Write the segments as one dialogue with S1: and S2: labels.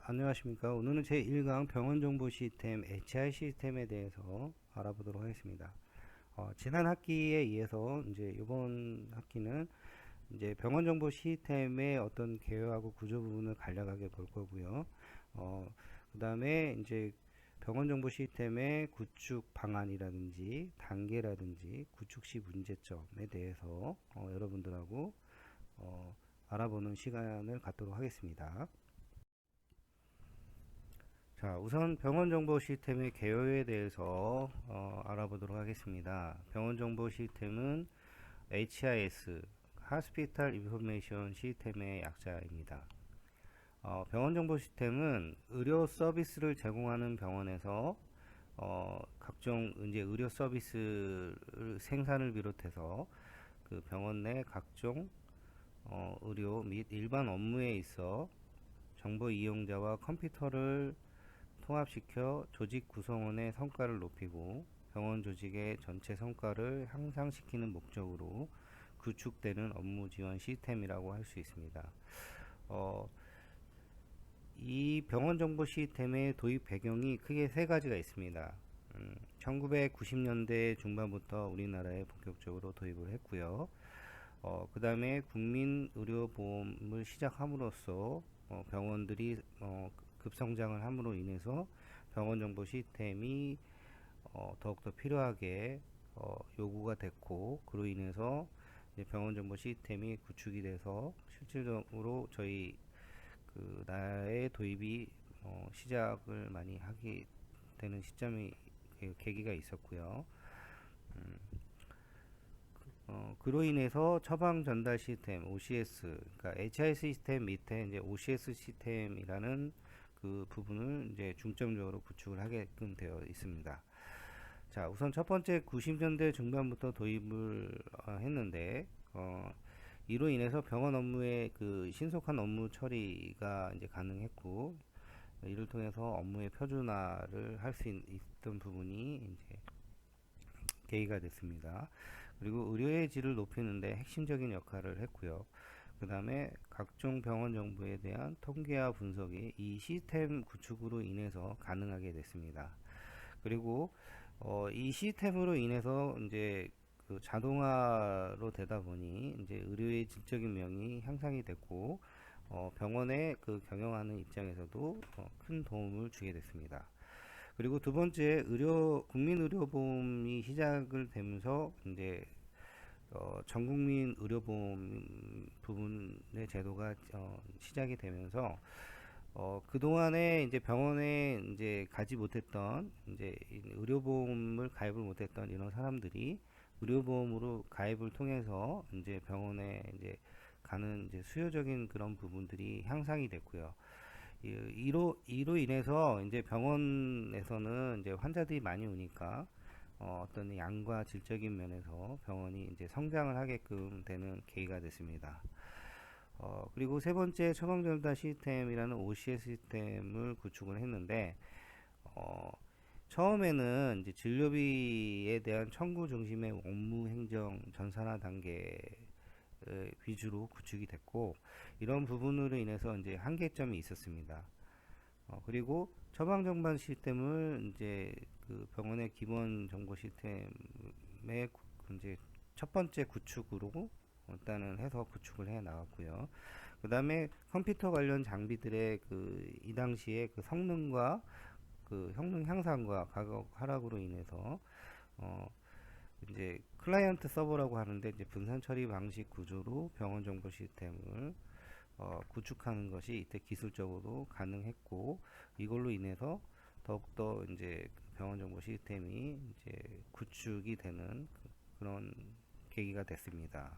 S1: 안녕하십니까. 오늘은 제1강 병원정보 시스템 HI 시스템에 대해서 알아보도록 하겠습니다. 지난 학기에 이어서 이제 이번 학기는 이제 병원정보 시스템의 어떤 개요하고 구조 부분을 간략하게 볼 거고요. 그 다음에 이제 병원정보 시스템의 구축 방안이라든지 단계라든지 구축 시 문제점에 대해서 여러분들하고 알아보는 시간을 갖도록 하겠습니다. 자, 우선 병원 정보 시스템의 개요에 대해서 알아보도록 하겠습니다. 병원 정보 시스템은 HIS, Hospital Information System의 약자입니다. 병원 정보 시스템은 의료 서비스를 제공하는 병원에서 각종 이제 의료 서비스 생산을 비롯해서 그 병원 내 각종 의료 및 일반 업무에 있어 정보 이용자와 컴퓨터를 통합시켜 조직 구성원의 성과를 높이고 병원 조직의 전체 성과를 향상시키는 목적으로 구축되는 업무 지원 시스템이라고 할 수 있습니다. 이 병원 정보 시스템의 도입 배경이 크게 세 가지가 있습니다. 1990년대 중반부터 우리나라에 본격적으로 도입을 했고요. 그 다음에 국민의료보험을 시작함으로써 병원들이 급성장을 함으로 인해서 병원정보 시스템이 더욱더 필요하게 요구가 됐고, 그로 인해서 병원정보 시스템이 구축이 돼서 실질적으로 저희 그 나라의 도입이 시작을 많이 하게 되는 시점이 계기가 있었고요. 그로 인해서 처방 전달 시스템 OCS, 그러니까 HI 시스템 밑에 이제 OCS 시스템이라는 그 부분을 이제 중점적으로 구축을 하게끔 되어 있습니다. 자, 우선 첫 번째 90년대 중반부터 도입을 했는데 이로 인해서 병원 업무의 그 신속한 업무 처리가 이제 가능했고, 이를 통해서 업무의 표준화를 할 수 있던 부분이 이제 계기가 됐습니다. 그리고 의료의 질을 높이는데 핵심적인 역할을 했고요. 그 다음에 각종 병원 정보에 대한 통계와 분석이 이 시스템 구축으로 인해서 가능하게 됐습니다. 그리고 이 시스템으로 인해서 이제 그 자동화로 되다 보니 이제 의료의 질적인 면이 향상이 됐고, 병원의 그 경영하는 입장에서도 큰 도움을 주게 됐습니다. 그리고 두 번째, 국민의료보험이 시작을 되면서 이제 전국민 의료보험 부분의 제도가 시작이 되면서 그동안에 이제 병원에 이제 가지 못했던 이제 의료보험을 가입을 못했던 이런 사람들이 의료보험으로 가입을 통해서 이제 병원에 이제 가는 이제 수요적인 그런 부분들이 향상이 됐고요. 이로 인해서 이제 병원에서는 이제 환자들이 많이 오니까 어떤 양과 질적인 면에서 병원이 이제 성장을 하게끔 되는 계기가 됐습니다. 그리고 세 번째 처방전달 시스템이라는 OCS 시스템을 구축을 했는데, 처음에는 이제 진료비에 대한 청구 중심의 업무 행정 전산화 단계 위주로 구축이 됐고, 이런 부분으로 인해서 이제 한계점이 있었습니다. 그리고 처방 전달 시스템을 이제 그 병원의 기본 정보 시스템의 이제 첫 번째 구축으로 일단은 해서 구축을 해 나갔고요. 그 다음에 컴퓨터 관련 장비들의 그 이 당시에 그 성능과 그 성능 향상과 가격 하락으로 인해서 이제 클라이언트 서버라고 하는데 이제 분산 처리 방식 구조로 병원 정보 시스템을 구축하는 것이 이때 기술적으로 가능했고, 이걸로 인해서 더욱더 이제 병원 정보 시스템이 이제 구축이 되는 그런 계기가 됐습니다.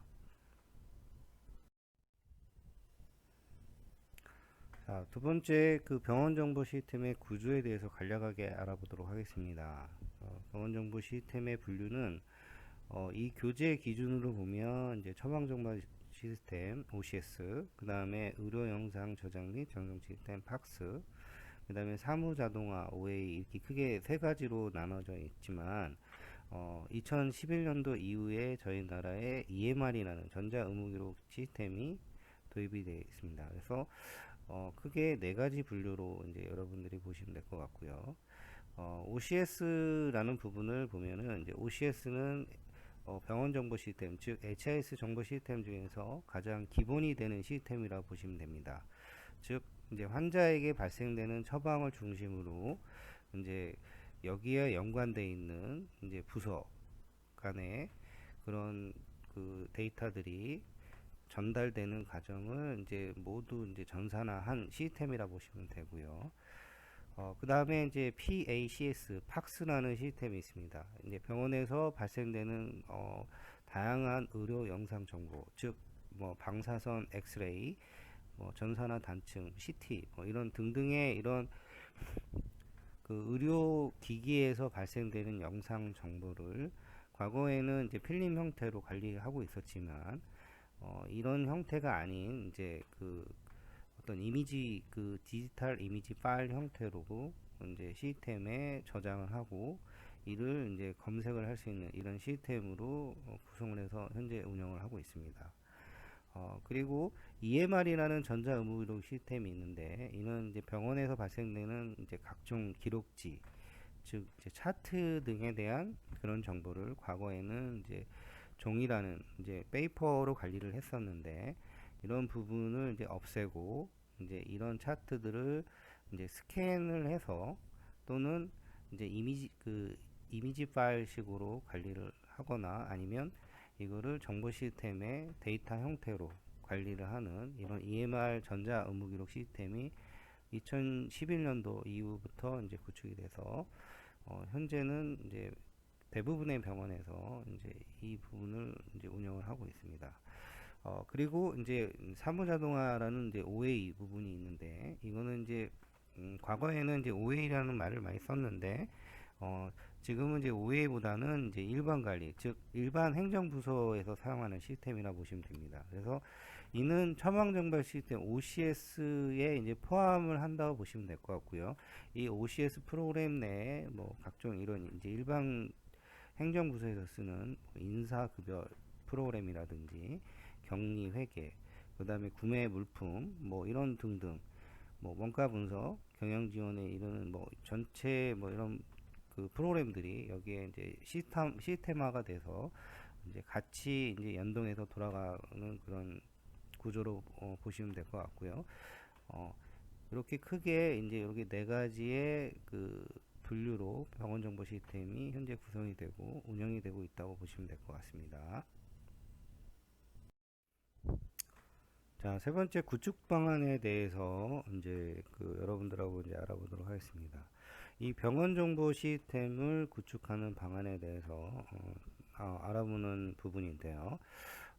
S1: 자, 두 번째 그 병원 정보 시스템의 구조에 대해서 간략하게 알아보도록 하겠습니다. 병원 정보 시스템의 분류는 이 교재 기준으로 보면 이제 처방 정보 시스템 OCS, 그 다음에 의료 영상 저장 및 전송 시스템 PACS, 그 다음에 사무 자동화 OA, 이렇게 크게 세 가지로 나눠져 있지만 2011년도 이후에 저희 나라에 EMR이라는 전자 의무 기록 시스템이 도입이 되어 있습니다. 그래서 크게 네 가지 분류로 이제 여러분들이 보시면 될 것 같고요. OCS라는 부분을 보면은 이제 OCS는 병원 정보 시스템, 즉 HIS 정보 시스템 중에서 가장 기본이 되는 시스템이라고 보시면 됩니다. 즉 이제 환자에게 발생되는 처방을 중심으로 이제 여기에 연관되어 있는 이제 부서 간의 그런 그 데이터들이 전달되는 과정을 이제 모두 이제 전산화한 시스템이라 보시면 되고요. 그 다음에 이제 PACS, PACS라는 시스템이 있습니다. 이제 병원에서 발생되는 다양한 의료 영상 정보, 즉 뭐 방사선 엑스레이, 뭐 전산화 단층, CT, 뭐 이런 등등의 이런 그 의료 기기에서 발생되는 영상 정보를 과거에는 이제 필름 형태로 관리하고 있었지만 이런 형태가 아닌 이제 그 어떤 이미지 그 디지털 이미지 파일 형태로 이제 시스템에 저장을 하고 이를 이제 검색을 할 수 있는 이런 시스템으로 구성을 해서 현재 운영을 하고 있습니다. 그리고 EMR이라는 전자의무기록 시스템이 있는데 이는 이제 병원에서 발생되는 이제 각종 기록지, 즉 이제 차트 등에 대한 그런 정보를 과거에는 이제 종이라는 이제 페이퍼로 관리를 했었는데 이런 부분을 이제 없애고 이제 이런 차트들을 이제 스캔을 해서 또는 이제 이미지 파일식으로 관리를 하거나 아니면 이거를 정보 시스템의 데이터 형태로 관리를 하는 이런 EMR 전자 의무 기록 시스템이 2011년도 이후부터 이제 구축이 돼서 현재는 이제 대부분의 병원에서 이제 이 부분을 이제 운영을 하고 있습니다. 그리고 이제 사무자동화라는 이제 OA 부분이 있는데 이거는 이제 과거에는 이제 OA라는 말을 많이 썼는데 지금은 이제 OA보다는 이제 일반 관리, 즉 일반 행정부서에서 사용하는 시스템이라 보시면 됩니다. 그래서 이는 처방전달 시스템 OCS에 이제 포함을 한다고 보시면 될 것 같고요. 이 OCS 프로그램 내에 뭐 각종 이런 이제 일반 행정부서에서 쓰는 인사급여 프로그램이라든지 격리 회계, 그 다음에 구매 물품, 뭐 이런 등등, 뭐 원가 분석, 경영 지원에 이르는 뭐 전체 뭐 이런 그 프로그램들이 여기에 이제 시스템화가 돼서 이제 같이 이제 연동해서 돌아가는 그런 구조로 보시면 될 것 같고요. 어, 이렇게 크게 이제 이렇게 네 가지의 그 분류로 병원 정보 시스템이 현재 구성이 되고 운영이 되고 있다고 보시면 될 것 같습니다. 자, 세 번째 구축 방안에 대해서 이제 그 여러분들하고 이제 알아보도록 하겠습니다. 이 병원 정보 시스템을 구축하는 방안에 대해서 알아보는 부분인데요.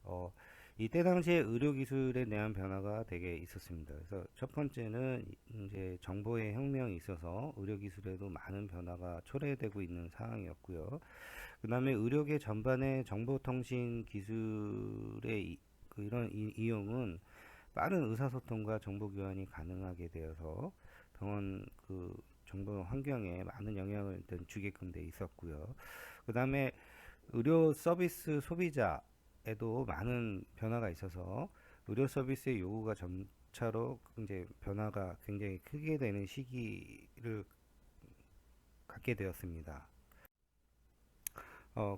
S1: 어, 이때 당시에 의료기술에 대한 변화가 되게 있었습니다. 그래서 첫 번째는 이제 정보의 혁명이 있어서 의료기술에도 많은 변화가 초래되고 있는 상황이었고요. 그 다음에 의료계 전반의 정보통신 기술의 이런 이용은 빠른 의사소통과 정보 교환이 가능하게 되어서 병원 그 정보 환경에 많은 영향을 주게끔 돼 있었고요. 그 다음에 의료 서비스 소비자에도 많은 변화가 있어서 의료 서비스의 요구가 점차로 이제 변화가 굉장히 크게 되는 시기를 갖게 되었습니다.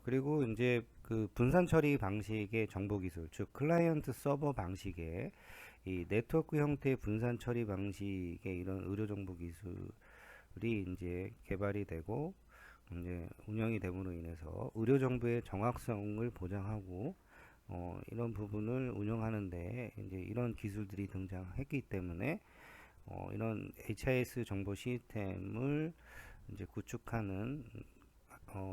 S1: 그리고 이제 그 분산 처리 방식의 정보 기술, 즉 클라이언트 서버 방식의 이 네트워크 형태의 분산 처리 방식의 이런 의료 정보 기술이 이제 개발이 되고 이제 운영이 됨으로 인해서 의료 정보의 정확성을 보장하고 이런 부분을 운영하는데 이제 이런 기술들이 등장했기 때문에 이런 HIS 정보 시스템을 이제 구축하는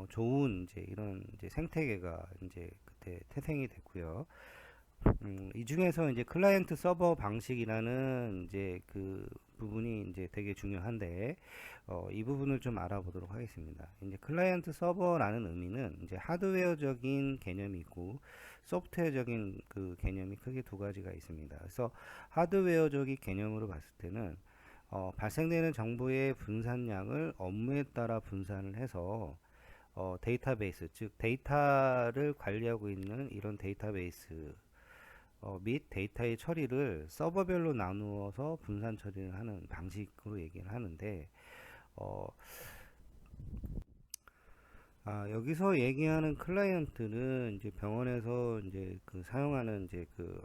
S1: 좋은 이제 이런 이제 생태계가 이제 그때 태생이 됐고요. 이 중에서 이제 클라이언트 서버 방식이라는 이제 그 부분이 이제 되게 중요한데, 이 부분을 좀 알아보도록 하겠습니다. 이제 클라이언트 서버라는 의미는 이제 하드웨어적인 개념이 있고, 소프트웨어적인 그 개념이 크게 두 가지가 있습니다. 그래서 하드웨어적인 개념으로 봤을 때는, 발생되는 정보의 분산량을 업무에 따라 분산을 해서, 데이터베이스, 즉 데이터를 관리하고 있는 이런 데이터베이스 및 데이터의 처리를 서버별로 나누어서 분산 처리를 하는 방식으로 얘기를 하는데, 어, 여기서 얘기하는 클라이언트는 이제 병원에서 이제 그 사용하는 이제 그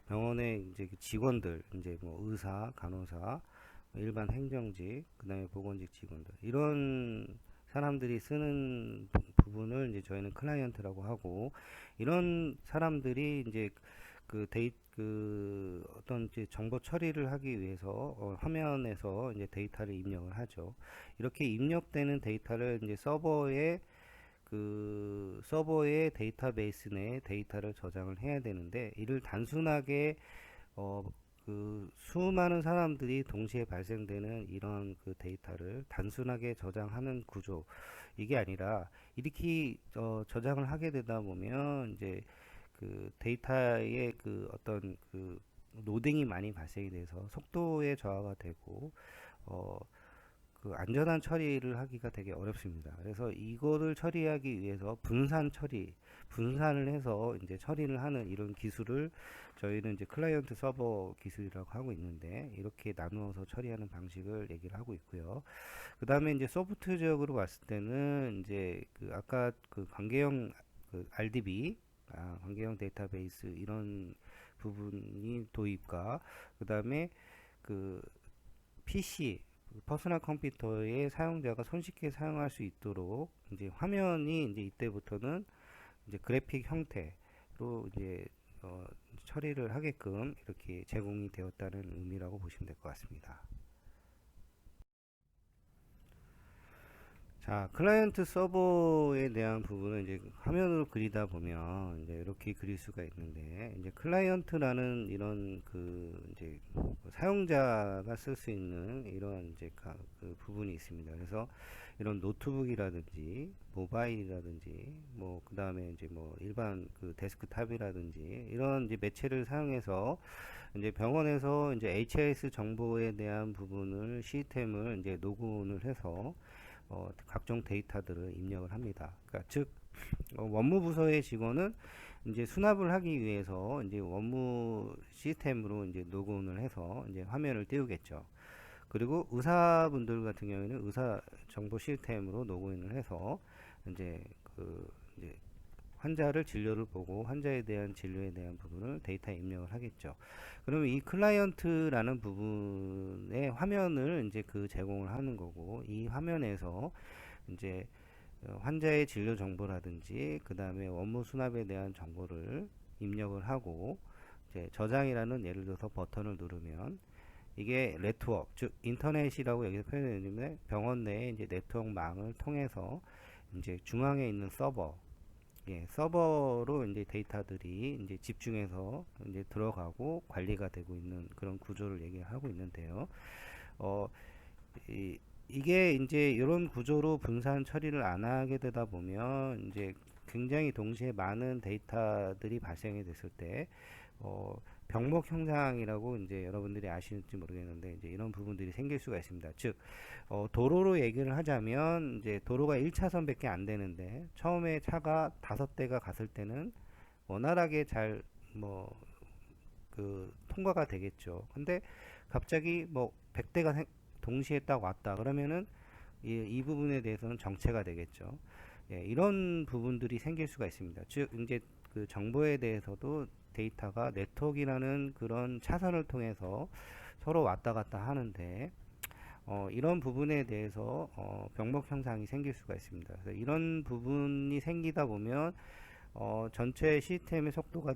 S1: 병원의 이제 그 직원들, 이제 뭐 의사, 간호사, 일반 행정직, 그다음에 보건직 직원들, 이런 사람들이 쓰는 부분을 이제 저희는 클라이언트라고 하고, 이런 사람들이 이제 그 어떤 이제 정보 처리를 하기 위해서 화면에서 이제 데이터를 입력을 하죠. 이렇게 입력되는 데이터를 이제 서버의 데이터베이스 내에 데이터를 저장을 해야 되는데, 이를 단순하게 어, 수많은 사람들이 동시에 발생되는 이런 그 데이터를 단순하게 저장하는 구조, 이게 아니라 이렇게 저장을 하게 되다 보면 이제 그 데이터의 그 어떤 그 로딩이 많이 발생이 돼서 속도의 저하가 되고 어, 그 안전한 처리를 하기가 되게 어렵습니다. 그래서 이거를 처리하기 위해서 분산을 해서 이제 처리를 하는 이런 기술을 저희는 이제 클라이언트 서버 기술이라고 하고 있는데, 이렇게 나누어서 처리하는 방식을 얘기를 하고 있고요. 그 다음에 이제 소프트적으로 봤을 때는 이제 그 아까 그 관계형 그 RDB, 관계형 데이터베이스 이런 부분이 도입과, 그 다음에 그 PC 퍼스널 컴퓨터의 사용자가 손쉽게 사용할 수 있도록 이제 화면이 이제 이때부터는 이제 그래픽 형태로 이제 처리를 하게끔 이렇게 제공이 되었다는 의미라고 보시면 될 것 같습니다. 자, 클라이언트 서버에 대한 부분은 이제 화면으로 그리다 보면 이제 이렇게 그릴 수가 있는데, 이제 클라이언트라는 이런 그 이제 사용자가 쓸 수 있는 이런 이제 그 부분이 있습니다. 그래서 이런 노트북이라든지 모바일이라든지 뭐 그 다음에 이제 뭐 일반 그 데스크탑이라든지 이런 이제 매체를 사용해서 이제 병원에서 이제 HIS 정보에 대한 부분을 시스템을 이제 로그온을 해서 각종 데이터들을 입력을 합니다. 그러니까 즉 원무 부서의 직원은 이제 수납을 하기 위해서 이제 원무 시스템으로 이제 로그온을 해서 이제 화면을 띄우겠죠. 그리고 의사분들 같은 경우에는 의사 정보 시스템으로 로그인을 해서 이제 이제 환자를 진료를 보고 환자에 대한 진료에 대한 부분을 데이터에 입력을 하겠죠. 그러면 이 클라이언트라는 부분의 화면을 이제 제공을 하는 거고, 이 화면에서 이제 환자의 진료 정보라든지 그 다음에 원무 수납에 대한 정보를 입력을 하고, 이제 저장이라는 예를 들어서 버튼을 누르면 이게 네트워크, 즉 인터넷이라고 여기서 표현했는데, 병원 내에 이제 네트워크망을 통해서 이제 중앙에 있는 서버로 이제 데이터들이 이제 집중해서 이제 들어가고 관리가 되고 있는 그런 구조를 얘기하고 있는데요. 어, 이게 이제 이런 구조로 분산 처리를 안 하게 되다 보면 이제 굉장히 동시에 많은 데이터들이 발생이 됐을 때 병목 현상이라고 이제 여러분들이 아시는지 모르겠는데, 이제 이런 부분들이 생길 수가 있습니다. 즉 도로로 얘기를 하자면 이제 도로가 1차선밖에 안 되는데, 처음에 차가 5대가 갔을 때는 원활하게 잘 통과가 되겠죠. 근데 갑자기 뭐 100대가 동시에 딱 왔다 그러면은 이 부분에 대해서는 정체가 되겠죠. 예, 이런 부분들이 생길 수가 있습니다. 즉 이제 그 정보에 대해서도 데이터가 네트워크라는 그런 차선을 통해서 서로 왔다 갔다 하는데, 이런 부분에 대해서 병목 현상이 생길 수가 있습니다. 그래서 이런 부분이 생기다 보면 전체 시스템의 속도가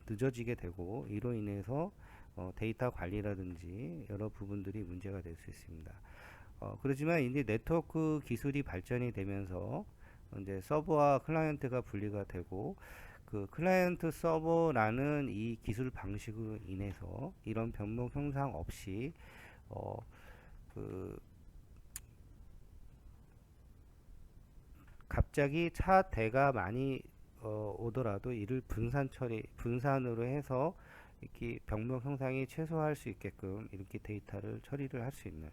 S1: 늦어지게 되고, 이로 인해서 데이터 관리라든지 여러 부분들이 문제가 될 수 있습니다. 그렇지만 이제 네트워크 기술이 발전이 되면서 이제 서버와 클라이언트가 분리가 되고, 그 클라이언트 서버라는 이 기술 방식으로 인해서 이런 변목 형상 없이 그 갑자기 차 대가 많이 오더라도 이를 분산으로 해서 이렇게 병목 형상이 최소화할 수 있게끔 이렇게 데이터를 처리를 할 수 있는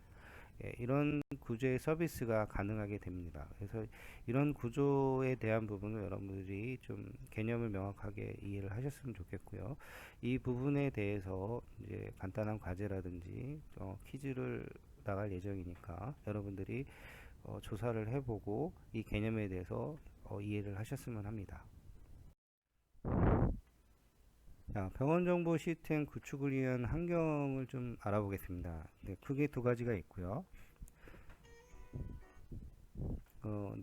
S1: 이런 구조의 서비스가 가능하게 됩니다. 그래서 이런 구조에 대한 부분을 여러분들이 좀 개념을 명확하게 이해를 하셨으면 좋겠고요. 이 부분에 대해서 이제 간단한 과제라든지 퀴즈를 나갈 예정이니까 여러분들이 조사를 해보고 이 개념에 대해서 이해를 하셨으면 합니다. 자, 병원 정보 시스템 구축을 위한 환경을 좀 알아보겠습니다. 네, 크게 두 가지가 있고요.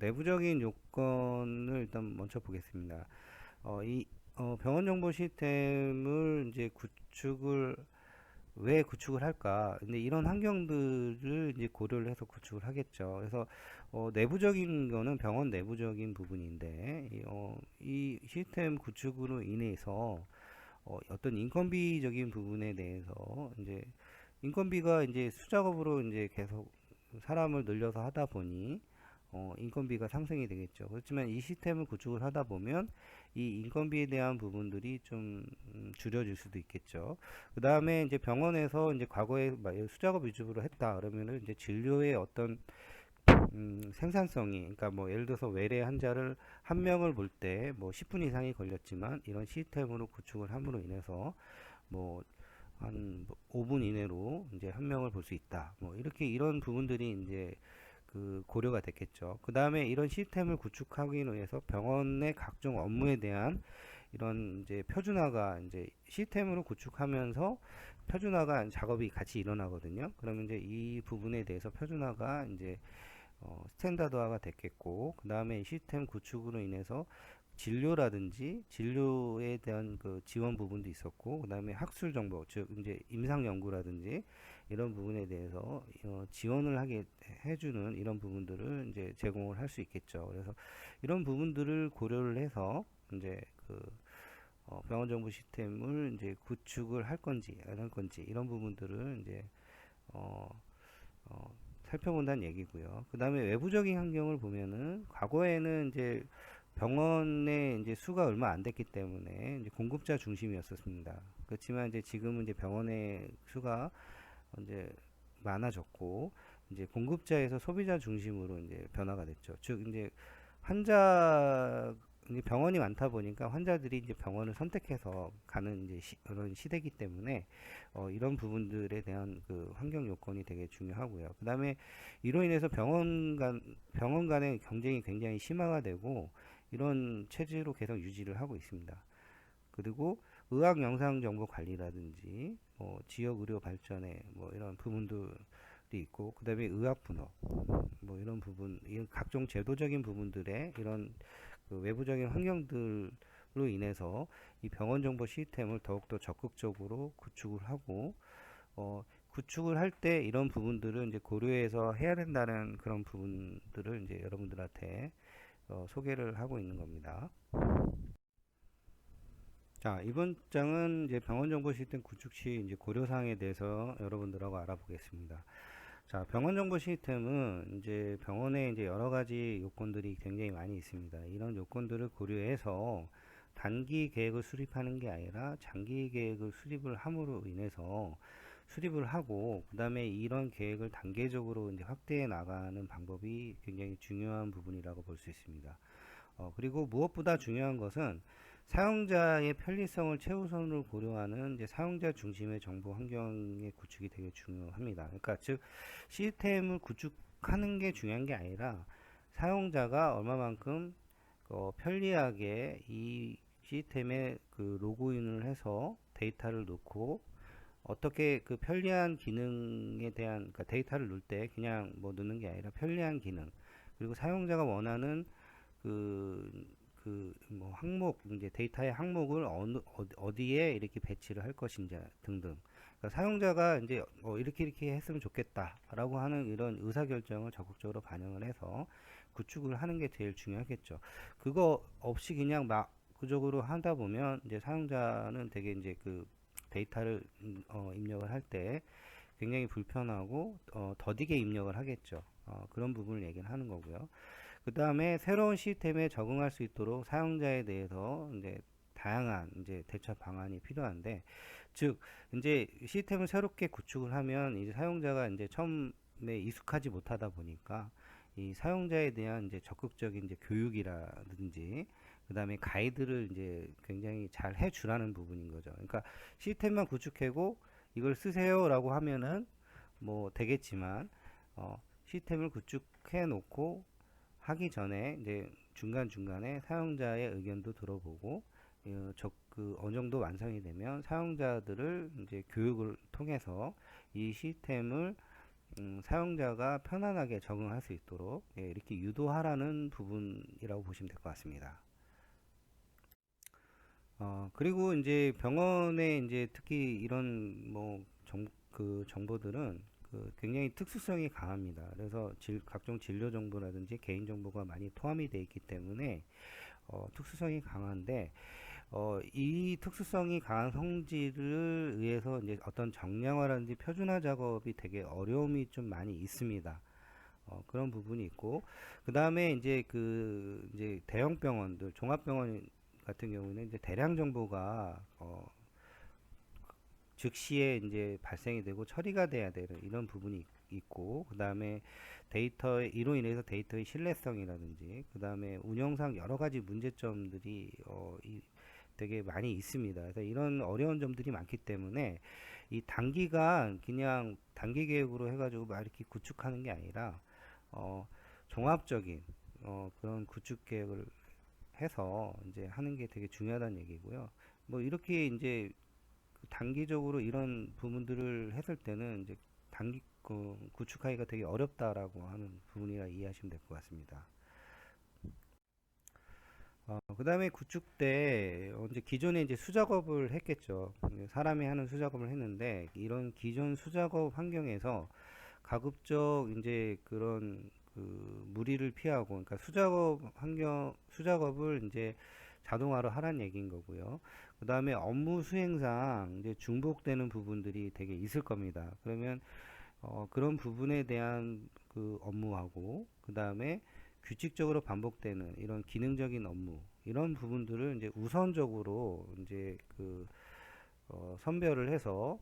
S1: 내부적인 요건을 일단 먼저 보겠습니다. 이 병원 정보 시스템을 이제 왜 구축을 할까? 근데 이런 환경들을 이제 고려를 해서 구축을 하겠죠. 그래서 내부적인 거는 병원 내부적인 부분인데 이 시스템 구축으로 인해서 어떤 인건비적인 부분에 대해서 이제 인건비가 이제 수작업으로 이제 계속 사람을 늘려서 하다 보니 인건비가 상승이 되겠죠. 그렇지만 이 시스템을 구축을 하다 보면 이 인건비에 대한 부분들이 좀 줄여질 수도 있겠죠. 그 다음에 이제 병원에서 이제 과거에 수작업 위주로 했다 그러면은 이제 진료의 어떤 생산성이, 그러니까 뭐 예를 들어서 외래 환자를 한 명을 볼 때 뭐 10분 이상이 걸렸지만 이런 시스템으로 구축을 함으로 인해서 뭐 한 5분 이내로 이제 한 명을 볼 수 있다. 뭐 이렇게 이런 부분들이 이제 그 고려가 됐겠죠. 그 다음에 이런 시스템을 구축하기 위해서 병원의 각종 업무에 대한 이런 이제 표준화가 이제 시스템으로 구축하면서 표준화가 작업이 같이 일어나거든요. 그러면 이제 이 부분에 대해서 표준화가 이제 스탠다드화가 됐겠고, 그 다음에 시스템 구축으로 인해서 진료라든지 진료에 대한 그 지원 부분도 있었고, 그 다음에 학술 정보, 즉 이제 임상 연구라든지 이런 부분에 대해서 지원을 하게 해주는 이런 부분들을 이제 제공을 할 수 있겠죠. 그래서 이런 부분들을 고려를 해서 이제 그 병원 정보 시스템을 이제 구축을 할 건지 안 할 건지 이런 부분들을 이제 어, 어, 살펴본다는 얘기고요. 그 다음에 외부적인 환경을 보면은 과거에는 이제 병원의 이제 수가 얼마 안 됐기 때문에 이제 공급자 중심이었었습니다. 그렇지만 이제 지금은 이제 병원의 수가 이제 많아졌고 이제 공급자에서 소비자 중심으로 이제 변화가 됐죠. 즉 이제 환자 이제 병원이 많다 보니까 환자들이 이제 병원을 선택해서 가는 이제 그런 시대이기 때문에 이런 부분들에 대한 그 환경 요건이 되게 중요하고요. 그 다음에 이로 인해서 병원 간의 경쟁이 굉장히 심화가 되고 이런 체제로 계속 유지를 하고 있습니다. 그리고 의학 영상 정보 관리라든지 뭐 지역 의료 발전에 뭐 이런 부분들이 있고 그다음에 의학 분업 뭐 이런 부분 이런 각종 제도적인 부분들의 이런 그 외부적인 환경들로 인해서 이 병원 정보 시스템을 더욱더 적극적으로 구축을 하고 구축을 할 때 이런 부분들을 이제 고려해서 해야 된다는 그런 부분들을 이제 여러분들한테 소개를 하고 있는 겁니다. 자, 이번 장은 이제 병원 정보 시스템 구축 시 이제 고려사항에 대해서 여러분들하고 알아보겠습니다. 자, 병원 정보 시스템은 이제 병원에 이제 여러 가지 요건들이 굉장히 많이 있습니다. 이런 요건들을 고려해서 단기 계획을 수립하는 게 아니라 장기 계획을 수립을 함으로 인해서 수립을 하고 그다음에 이런 계획을 단계적으로 이제 확대해 나가는 방법이 굉장히 중요한 부분이라고 볼 수 있습니다. 그리고 무엇보다 중요한 것은 사용자의 편리성을 최우선으로 고려하는 이제 사용자 중심의 정보 환경의 구축이 되게 중요합니다. 그러니까 즉 시스템을 구축하는 게 중요한 게 아니라 사용자가 얼마만큼 편리하게 이 시스템에 그 로그인을 해서 데이터를 넣고 어떻게 그 편리한 기능에 대한 그러니까 데이터를 넣을 때 그냥 뭐 넣는 게 아니라 편리한 기능 그리고 사용자가 원하는 뭐 항목 이제 데이터의 항목을 어디에 이렇게 배치를 할 것인지 등등 그러니까 사용자가 이제 이렇게 했으면 좋겠다라고 하는 이런 의사결정을 적극적으로 반영을 해서 구축을 하는 게 제일 중요하겠죠. 그거 없이 그냥 막 그적으로 하다 보면 이제 사용자는 되게 이제 그 데이터를 입력을 할 때 굉장히 불편하고 더디게 입력을 하겠죠. 그런 부분을 얘기를 하는 거고요. 그 다음에 새로운 시스템에 적응할 수 있도록 사용자에 대해서 이제 다양한 이제 대처 방안이 필요한데, 즉 이제 시스템을 새롭게 구축을 하면 이제 사용자가 이제 처음 익숙하지 못하다 보니까 이 사용자에 대한 이제 적극적인 이제 교육이라든지 그다음에 가이드를 이제 굉장히 잘 해주라는 부분인 거죠. 그러니까 시스템만 구축하고 이걸 쓰세요라고 하면은 뭐 되겠지만 시스템을 구축해 놓고 하기 전에 이제 중간중간에 사용자의 의견도 들어보고 어느 정도 완성이 되면 사용자들을 이제 교육을 통해서 이 시스템을 사용자가 편안하게 적응할 수 있도록 이렇게 유도하라는 부분이라고 보시면 될 것 같습니다. 그리고 이제 병원에 이제 특히 이런 뭐 그 정보들은 그 굉장히 특수성이 강합니다. 그래서 각종 진료 정보라든지 개인 정보가 많이 포함이 되어 있기 때문에 특수성이 강한데 이 특수성이 강한 성질을 의해서 이제 어떤 정량화라든지 표준화 작업이 되게 어려움이 좀 많이 있습니다. 그런 부분이 있고, 그 다음에 이제 대형 병원들, 종합병원 같은 경우는 이제 대량 정보가 즉시에 이제 발생이 되고 처리가 돼야 되는 이런 부분이 있고, 그 다음에 이로 인해서 데이터의 신뢰성이라든지, 그 다음에 운영상 여러 가지 문제점들이 되게 많이 있습니다. 그래서 이런 어려운 점들이 많기 때문에 이 단기간 그냥 단기 계획으로 해가지고 막 이렇게 구축하는 게 아니라 종합적인 그런 구축 계획을 해서 이제 하는 게 되게 중요하다는 얘기고요. 뭐 이렇게 이제 단기적으로 이런 부분들을 했을 때는 이제 구축하기가 되게 어렵다라고 하는 부분이라 이해하시면 될 것 같습니다. 그 다음에 구축 때 이제 기존에 이제 수작업을 했겠죠. 사람이 하는 수작업을 했는데 이런 기존 수작업 환경에서 가급적 이제 그런 그 무리를 피하고, 그러니까 수작업을 이제 자동화로 하라는 얘기인 거고요. 그 다음에 업무 수행상 이제 중복되는 부분들이 되게 있을 겁니다. 그러면 그런 부분에 대한 그 업무하고, 그 다음에 규칙적으로 반복되는 이런 기능적인 업무, 이런 부분들을 이제 우선적으로 이제 선별을 해서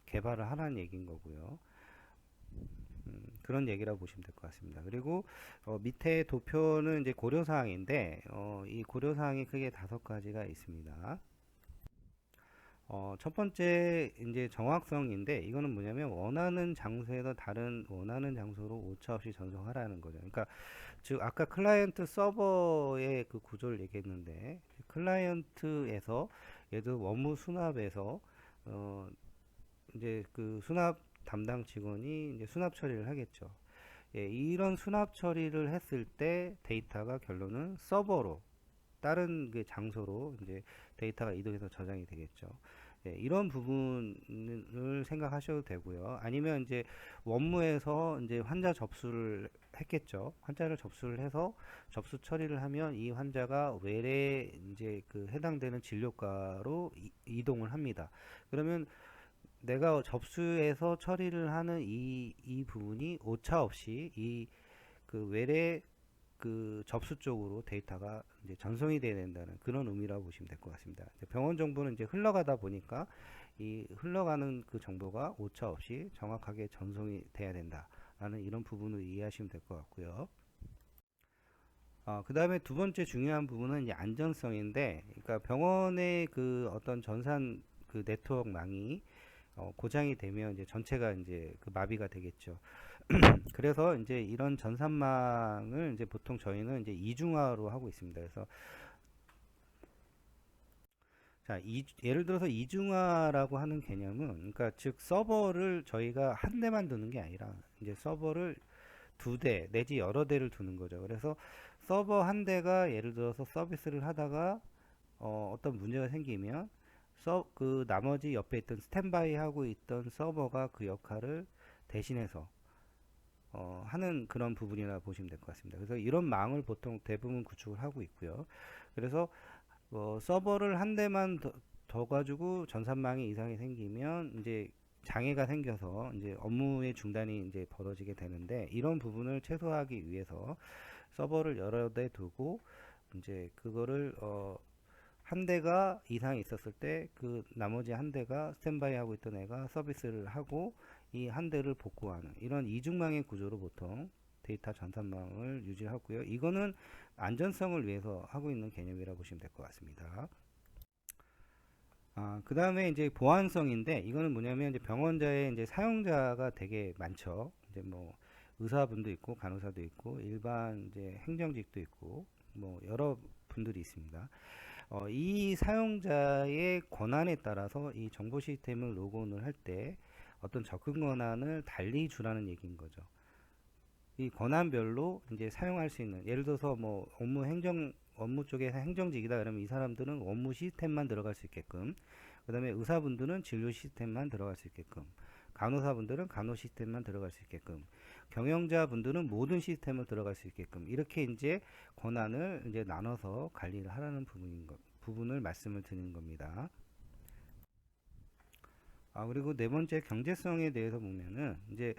S1: 개발을 하라는 얘기인 거고요. 그런 얘기라고 보시면 될 것 같습니다. 그리고 밑에 도표는 이제 고려사항인데 이 고려사항이 크게 5가지가 있습니다. 첫 번째 이제 정확성인데, 이거는 뭐냐면 원하는 장소에서 다른 원하는 장소로 오차 없이 전송하라는 거죠. 그러니까 즉 아까 클라이언트 서버의 그 구조를 얘기했는데, 클라이언트에서 예를 들어 업무 수납에서 이제 그 수납 담당 직원이 이제 수납 처리를 하겠죠. 이런 수납 처리를 했을 때 데이터가 결론은 서버로, 다른 그 장소로 이제 데이터가 이동해서 저장이 되겠죠. 이런 부분을 생각하셔도 되고요. 아니면 이제 원무에서 이제 환자 접수를 했겠죠. 환자를 접수를 해서 접수 처리를 하면 이 환자가 외래 이제 그 해당되는 진료과로 이동을 합니다. 그러면 내가 접수해서 처리를 하는 이 부분이 오차 없이 이 그 외래 그 접수 쪽으로 데이터가 이제 전송이 돼야 된다는 그런 의미라고 보시면 될 것 같습니다. 병원 정보는 이제 흘러가다 보니까 이 흘러가는 그 정보가 오차 없이 정확하게 전송이 돼야 된다라는 이런 부분을 이해하시면 될 것 같고요. 그 다음에 두 번째 중요한 부분은 이제 안전성인데, 그러니까 병원의 그 어떤 전산 그 네트워크망이 고장이 되면 이제 전체가 이제 그 마비가 되겠죠. 그래서 이제 이런 전산망을 이제 보통 저희는 이제 이중화로 하고 있습니다. 그래서 자, 예를 들어서 이중화라고 하는 개념은, 그러니까 즉 서버를 저희가 한 대만 두는 게 아니라 이제 서버를 2대 내지 여러 대를 두는 거죠. 그래서 서버 한 대가 예를 들어서 서비스를 하다가 어떤 문제가 생기면 그 나머지 옆에 있던 스탠바이 하고 있던 서버가 그 역할을 대신해서 하는 그런 부분이라 보시면 될 것 같습니다. 그래서 이런 망을 보통 대부분 구축을 하고 있고요. 그래서 서버를 한 대만 더 가지고 전산망에 이상이 생기면 이제 장애가 생겨서 이제 업무의 중단이 이제 벌어지게 되는데, 이런 부분을 최소화하기 위해서 서버를 여러 대 두고 이제 그거를 한 대가 이상이 있었을 때 그 나머지 한 대가 스탠바이 하고 있던 애가 서비스를 하고, 이 한 대를 복구하는 이런 이중망의 구조로 보통 데이터 전산망을 유지하고요. 이거는 안전성을 위해서 하고 있는 개념이라고 보시면 될 것 같습니다. 그 다음에 이제 보안성인데, 이거는 뭐냐면 이제 병원자의 이제 사용자가 되게 많죠. 이제 뭐 의사분도 있고 간호사도 있고 일반 이제 행정직도 있고 뭐 여러 분들이 있습니다. 이 사용자의 권한에 따라서 이 정보 시스템을 로그온을 할 때 어떤 접근 권한을 달리 주라는 얘기인 거죠. 이 권한별로 이제 사용할 수 있는, 예를 들어서 뭐 업무 쪽에 행정직이다 그러면 이 사람들은 업무 시스템만 들어갈 수 있게끔, 그 다음에 의사분들은 진료 시스템만 들어갈 수 있게끔, 간호사분들은 간호 시스템만 들어갈 수 있게끔, 경영자분들은 모든 시스템을 들어갈 수 있게끔, 이렇게 이제 권한을 이제 나눠서 관리를 하라는 부분을 말씀을 드리는 겁니다. 그리고 네 번째 경제성에 대해서 보면은 이제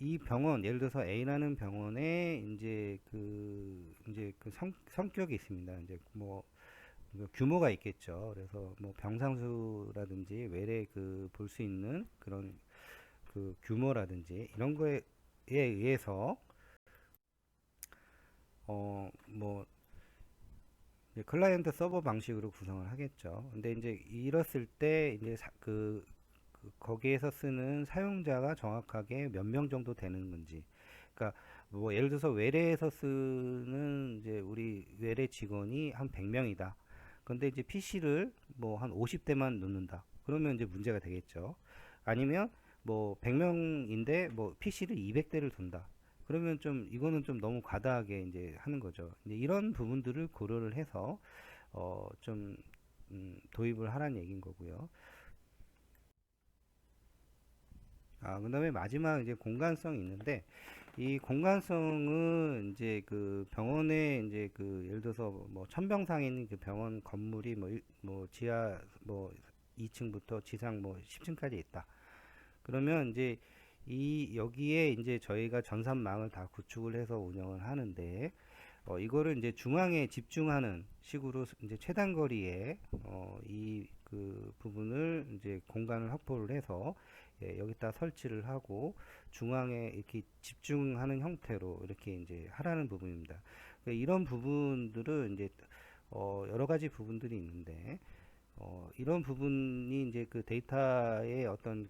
S1: 이 병원, 예를 들어서 A라는 병원에 이제 그 성격이 있습니다. 이제 뭐 규모가 있겠죠. 그래서 뭐 병상수라든지 외래 볼 수 있는 그런 그 규모라든지 이런 거에 의해서 뭐 클라이언트 서버 방식으로 구성을 하겠죠. 근데 이제 이랬을 때 이제 거기에서 쓰는 사용자가 정확하게 몇 명 정도 되는 건지. 그러니까 뭐 예를 들어서 외래에서 쓰는 이제 우리 외래 직원이 한 100명이다. 근데 이제 PC를 뭐 한 50대만 놓는다. 그러면 이제 문제가 되겠죠. 아니면 뭐 100명인데 뭐 PC를 200대를 둔다. 그러면 좀 이거는 좀 너무 과다하게 이제 하는 거죠. 이제 이런 부분들을 고려를 해서 좀 도입을 하라는 얘기인 거고요. 그다음에 마지막 이제 공간성이 있는데, 이 공간성은 이제 그 병원에 이제 예를 들어서 뭐 천병상에 있는 그 병원 건물이 뭐 지하 뭐 2층부터 지상 뭐 10층까지 있다. 그러면 이제 여기에 이제 저희가 전산망을 다 구축을 해서 운영을 하는데, 이거를 이제 중앙에 집중하는 식으로 이제 최단 거리에 이 부분을 이제 공간을 확보를 해서 여기다 설치를 하고 중앙에 이렇게 집중하는 형태로 이렇게 이제 하라는 부분입니다. 이런 부분들은 이제 여러 가지 부분들이 있는데, 이런 부분이 이제 그 데이터의 어떤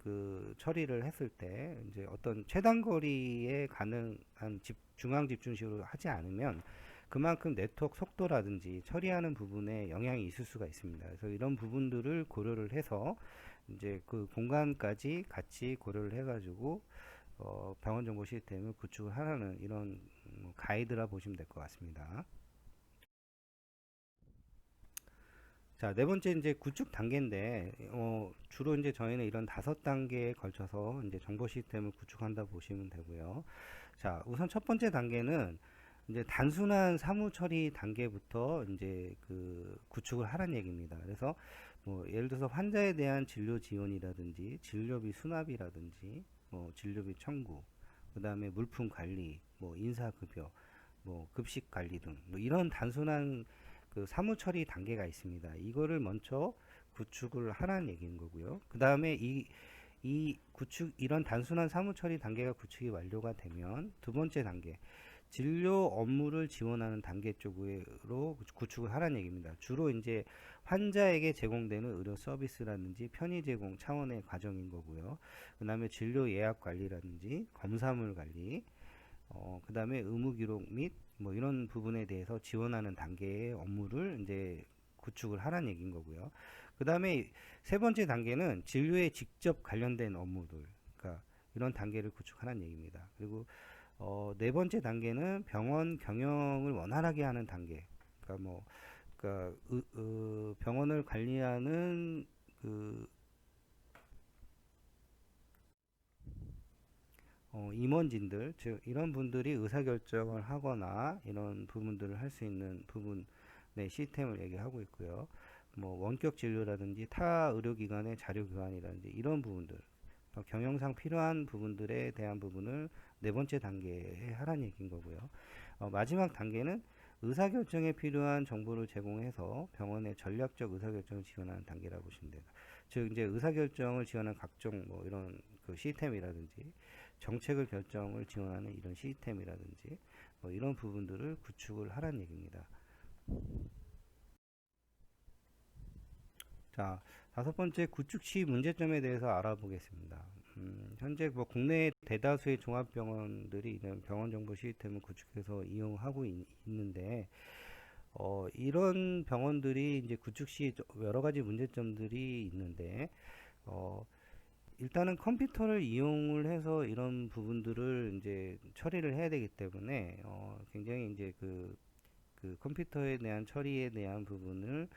S1: 처리를 했을 때 이제 어떤 최단 거리에 가능한 중앙 집중식으로 하지 않으면 그만큼 네트워크 속도라든지 처리하는 부분에 영향이 있을 수가 있습니다. 그래서 이런 부분들을 고려를 해서 이제 그 공간까지 같이 고려를 해가지고 병원 정보 시스템을 구축을 하라는 이런 가이드라 보시면 될 것 같습니다. 자, 네 번째 이제 구축 단계인데, 주로 이제 저희는 이런 5단계에 걸쳐서 이제 정보 시스템을 구축한다 보시면 되고요. 자, 우선 첫 번째 단계는 이제 단순한 사무 처리 단계부터 이제 구축을 하라는 얘기입니다. 그래서 뭐 예를 들어서 환자에 대한 진료 지원이라든지 진료비 수납이라든지 뭐 진료비 청구, 그다음에 물품 관리, 뭐 인사급여, 뭐 급식 관리 등 뭐 이런 단순한 사무 처리 단계가 있습니다. 이거를 먼저 구축을 하라는 얘기인 거고요. 그 다음에 이런 단순한 사무 처리 단계가 구축이 완료가 되면 두 번째 단계, 진료 업무를 지원하는 단계 쪽으로 구축을 하라는 얘기입니다. 주로 이제 환자에게 제공되는 의료 서비스라든지 편의 제공 차원의 과정인 거고요. 그 다음에 진료 예약 관리라든지 검사물 관리, 그 다음에 의무 기록 및 뭐 이런 부분에 대해서 지원하는 단계의 업무를 이제 구축을 하라는 얘기인 거고요. 그 다음에 세 번째 단계는 진료에 직접 관련된 업무들, 그러니까 이런 단계를 구축하라는 얘기입니다. 그리고 네 번째 단계는 병원 경영을 원활하게 하는 단계. 그러니까 뭐, 병원을 관리하는 임원진들, 즉 이런 분들이 의사결정을 하거나 이런 부분들을 할 수 있는 부분의 시스템을 얘기하고 있고요. 뭐 원격 진료라든지 타 의료기관의 자료 교환이라든지 이런 부분들, 경영상 필요한 부분들에 대한 부분을 네 번째 단계에 하라는 얘기인 거고요. 마지막 단계는 의사결정에 필요한 정보를 제공해서 병원의 전략적 의사결정을 지원하는 단계라고 보시면 돼요. 즉 이제 의사결정을 지원하는 각종 뭐 이런 그 시스템이라든지 정책을 결정을 지원하는 이런 시스템이라든지 뭐 이런 부분들을 구축을 하라는 얘기입니다. 자, 다섯 번째 구축 시 문제점에 대해서 알아보겠습니다. 현재 뭐 국내 대다수의 종합병원들이 이런 병원 정보 시스템을 구축해서 이용하고 있는데 이런 병원들이 이제 구축 시 여러 가지 문제점들이 있는데 어, 일단은 컴퓨터를 이용을 해서 이런 부분들을 이제 처리를 해야 되기 때문에 굉장히 이제 그 컴퓨터에 대한 처리에 대한 부분을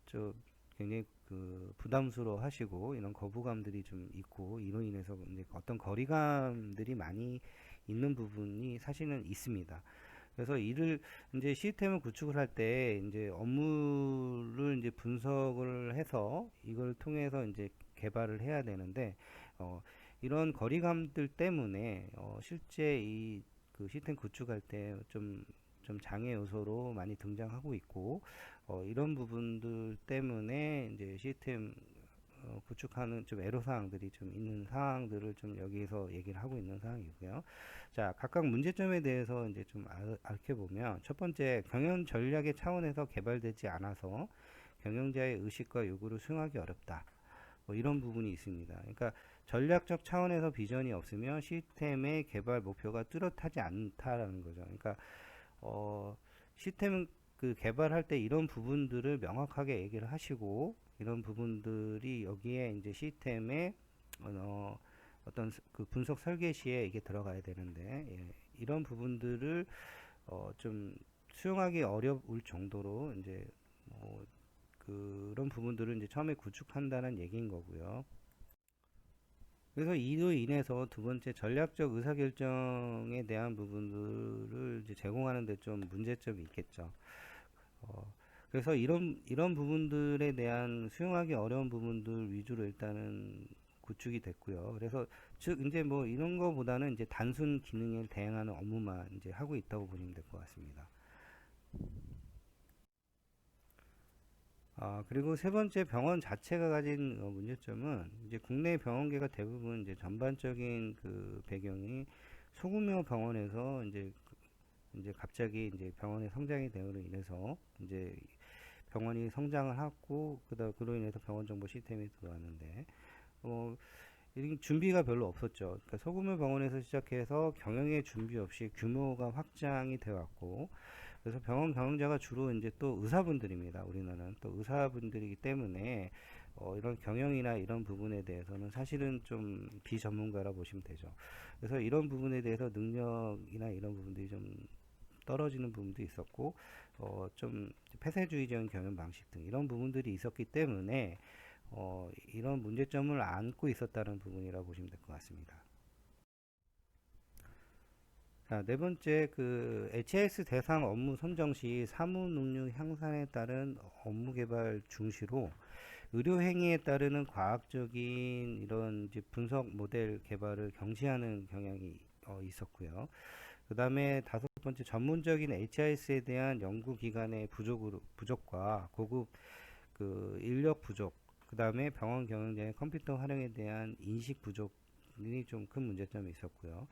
S1: 좀 굉장히 그 부담스러워 하시고 이런 거부감들이 좀 있고 이로 인해서 이제 어떤 거리감들이 많이 있는 부분이 사실은 있습니다. 그래서 이를 이제 시스템을 구축을 할 때 이제 업무를 이제 분석을 해서 이걸 통해서 이제 개발을 해야 되는데 이런 거리감들 때문에 실제 이 그 시스템 구축할 때 좀 장애 요소로 많이 등장하고 있고 이런 부분들 때문에 이제 시스템 구축하는 좀 애로사항들이 좀 있는 상황들을 좀 여기에서 얘기를 하고 있는 상황이고요. 자, 각각 문제점에 대해서 이제 좀 알아보면 첫 번째, 경영 전략의 차원에서 개발되지 않아서 경영자의 의식과 요구를 수용하기 어렵다. 뭐 이런 부분이 있습니다. 그러니까 전략적 차원에서 비전이 없으면 시스템의 개발 목표가 뚜렷하지 않다라는 거죠. 그러니까 시스템 그 개발할 때 이런 부분들을 명확하게 얘기를 하시고 이런 부분들이 여기에 이제 시스템의 어떤 그 분석 설계 시에 이게 들어가야 되는데 이런 부분들을 좀 수용하기 어려울 정도로 이제 뭐 그런 부분들을 이제 처음에 구축한다는 얘기인 거고요. 그래서 이로 인해서 두 번째 전략적 의사결정에 대한 부분들을 이제 제공하는 데 좀 문제점이 있겠죠. 그래서 이런 부분들에 대한 수용하기 어려운 부분들 위주로 일단은 구축이 됐고요. 그래서 즉 이제 뭐 이런 거보다는 이제 단순 기능에 대응하는 업무만 이제 하고 있다고 보시면 될 것 같습니다. 그리고 세 번째 병원 자체가 가진 문제점은 이제 국내 병원계가 대부분 이제 전반적인 그 배경이 소규모 병원에서 이제 갑자기 이제 병원의 성장이 되므로 인해서 이제 병원이 성장을 하고 그로 인해서 병원 정보 시스템이 들어왔는데 어, 이 준비가 별로 없었죠. 그러니까 소규모 병원에서 시작해서 경영의 준비 없이 규모가 확장이 되어 왔고 그래서 병원 경영자가 주로 이제 또 의사분들입니다. 우리나라는 또 의사분들이기 때문에 이런 경영이나 이런 부분에 대해서는 사실은 좀 비전문가라 보시면 되죠. 그래서 이런 부분에 대해서 능력이나 이런 부분들이 좀 떨어지는 부분도 있었고 좀 폐쇄주의적인 경영 방식 등 이런 부분들이 있었기 때문에 이런 문제점을 안고 있었다는 부분이라고 보시면 될 것 같습니다. 자, 네 번째, 그, HIS 대상 업무 선정 시 사무 능력 향상에 따른 업무 개발 중시로 의료 행위에 따르는 과학적인 이런 이제 분석 모델 개발을 경시하는 경향이 있었고요. 그 다음에 다섯 번째, 전문적인 HIS에 대한 연구 기관의 부족과 고급 그 인력 부족, 그 다음에 병원 경영자의 컴퓨터 활용에 대한 인식 부족이 좀 큰 문제점이 있었고요.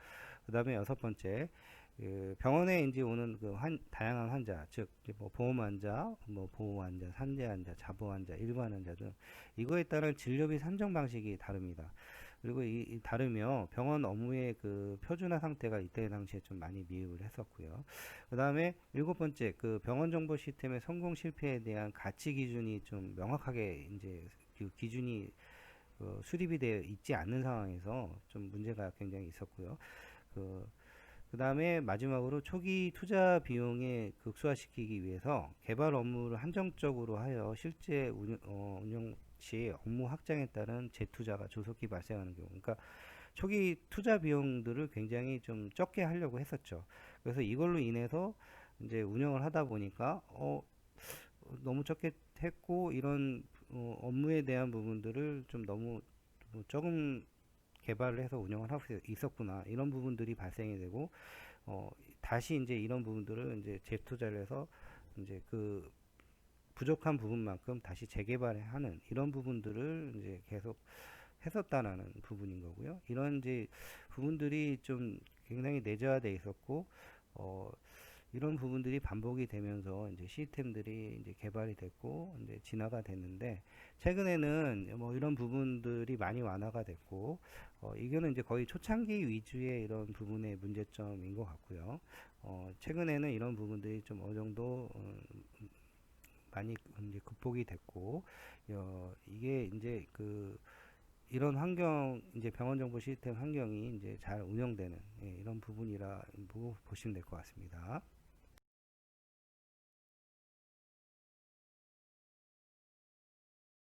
S1: 그 다음에 여섯 번째, 그 병원에 이제 오는 그 다양한 환자, 즉, 뭐 보험 환자, 뭐 보호 환자, 산재 환자, 자보 환자, 일반 환자 등 이거에 따른 진료비 산정 방식이 다릅니다. 그리고 이 다르며 병원 업무의 그 표준화 상태가 이때 당시에 좀 많이 미흡을 했었고요. 그 다음에 일곱 번째, 그 병원 정보 시스템의 성공 실패에 대한 가치 기준이 좀 명확하게 이제 그 기준이 수립이 되어 있지 않는 상황에서 좀 문제가 굉장히 있었고요. 그, 그 다음에 마지막으로 초기 투자 비용에 극소화시키기 위해서 개발 업무를 한정적으로 하여 실제 운영 시 업무 확장에 따른 재투자가 조속히 발생하는 경우. 그러니까 초기 투자 비용들을 굉장히 좀 적게 하려고 했었죠. 그래서 이걸로 인해서 이제 운영을 하다 보니까 너무 적게 했고 이런 업무에 대한 부분들을 좀 너무 조금 개발을 해서 운영을 하고 있었구나 이런 부분들이 발생이 되고 다시 이제 이런 부분들을 이제 재투자를 해서 이제 그 부족한 부분만큼 다시 재개발하는 이런 부분들을 이제 계속 했었다라는 부분인 거고요. 이런 이제 부분들이 좀 굉장히 내재화돼 있었고, 어, 이런 부분들이 반복이 되면서 이제 시스템들이 이제 개발이 됐고 이제 진화가 됐는데, 최근에는 뭐 이런 부분들이 많이 완화가 됐고, 이거는 이제 거의 초창기 위주의 이런 부분의 문제점인 것 같고요. 최근에는 이런 부분들이 좀 어느 정도 많이 이제 극복이 됐고, 이게 이제 이런 환경, 이제 병원 정보 시스템 환경이 이제 잘 운영되는, 예, 이런 부분이라고 보시면 될 것 같습니다.